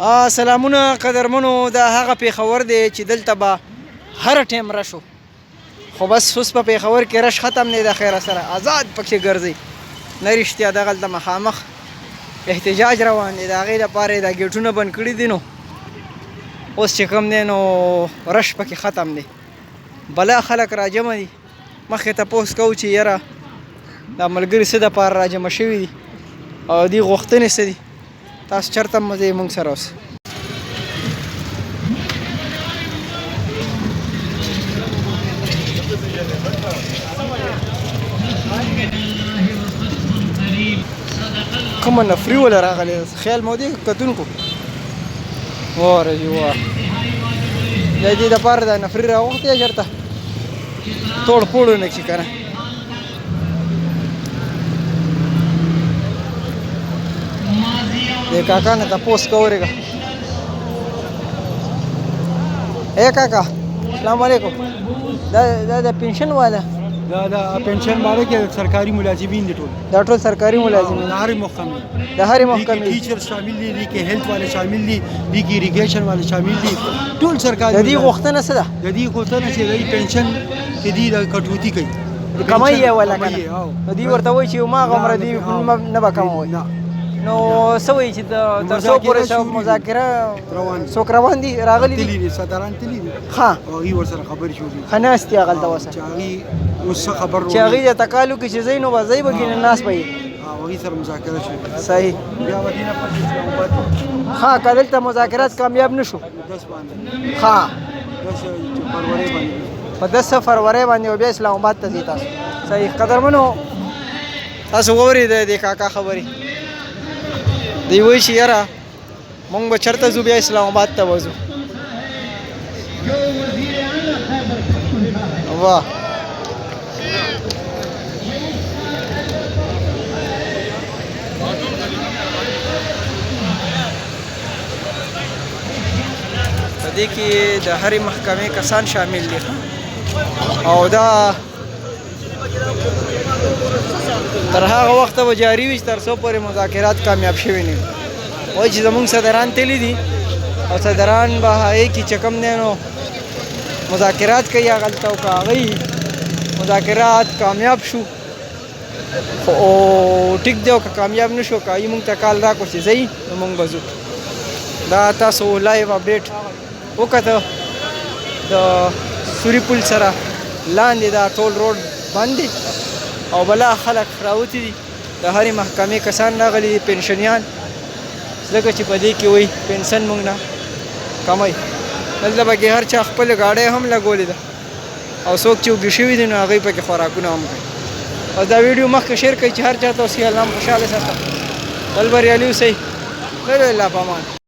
سلامونه قدرمنو، دا هغه پیښور دی چې دلته به هر ټایم رش و، خو بس اوس په پیښور کې رش ختم دی د خیره سره، آزاد پکې ګرځئ. نه رښتیا دغلته مخامخ احتجاج روان دی، د هغې دپاره یې دا ګیټونه بند کړي دي. نو اوس چې کوم دی نو رش پکې ختم دی، بلا خلک راجمع دي. مخکې تپوس کوو چې یاره دا ملګري څه دپاره راجمع شوي دي او دوی غوښتنې څه دي. تاسو چېرته هم ځئ موږ سره اوس. کومه نفري وله راغلی خیال مو دی کتونکو؟ واره جي واه د دې دپاره دا نفري راوغوښتې چېرته توړ پوړ ونه کړي که نه. د کاکا نه تپوس کوو ورېږه. ای کاکا السلام علیکم، دا د پنشن والا؟ دا پنشن والا کې سرکاري ملازمین دي ټول. دا ټول سرکاري ملازمین د هرې محکمې، د هرې محکمې ټیچر شامل دي، دي کې هیلث والے شامل دي، دي کې ایریګیشن والے شامل دي، ټول سرکاري. د دې غوښتنه څه ده؟ د دې غوښتنه چې د پنشن کې دي د کټوتي کوي، کمای یې ولا کنه. نو دوی ورته وایي چې ما غمره دي نه به کموي. نو څه وایي چې تر څو پورې مذاکره څوک روان دي راغلي دي؟ صدران تللي دي. ښه او هغوی ورسره خبرې شوې ښه ناست دي هغلته اوسه، چې هغوی اوس څه خبر چې هغوی د تکالو کې چې ځئ نو به ځئ به کې نه ناست به یې هغوی سره مذاکره شوې. صحیح. بیا به دې نه پس اسلام آباد ښه که دلته مذاکرات کامیاب نه شو، 10 باندې ښه 10 فروری باندې په 10 فروری باندې او بیا اسلام آباد ته ځئ تاسو. صحیح. قدرمنو تاسو واورېد د کاکا خبرې، دوی وایي چې یاره مونږ به چېرته ځو، بیا اسلام آباد ته به ځو. واه په دې کې د هرې محکمې کسان شامل دي او دا تر هغه وخته به جاري وي چې تر څو پورې مذاکرات کامیاب شوي نه وي. وایي چې زموږ صدران تللي دي او صدران به هغې کې چې کوم دی نو مذاکرات کوي هغلته، او که هغوی مذاکرات کامیاب شو خو ټیک دی، او که کامیاب نه شو که هغوی موږ ته کال راکړو چې ځئ نو موږ به ځو. دا تاسو لایو اپډیټ وکته د سوري پل سره لاندې دا ټول روډ بند دی او بلا خلک راوتي دي، د هرې محکمې کسان راغلي دي، پنشنیان، ځکه چې په دې کې وایي پنسن موږ نه کموي. دلته پکې هر چا خپلې ګاډۍ هم لګولې ده او څوک چې اوږده شوي دي نو هغوی پکې خوراکونه هم کوي. او دا ویډیو مخکې شیر کوئ چې هر چا ته اوسي. الله خوشحاله ساته، تل بریالي اوسئ. الله په امان.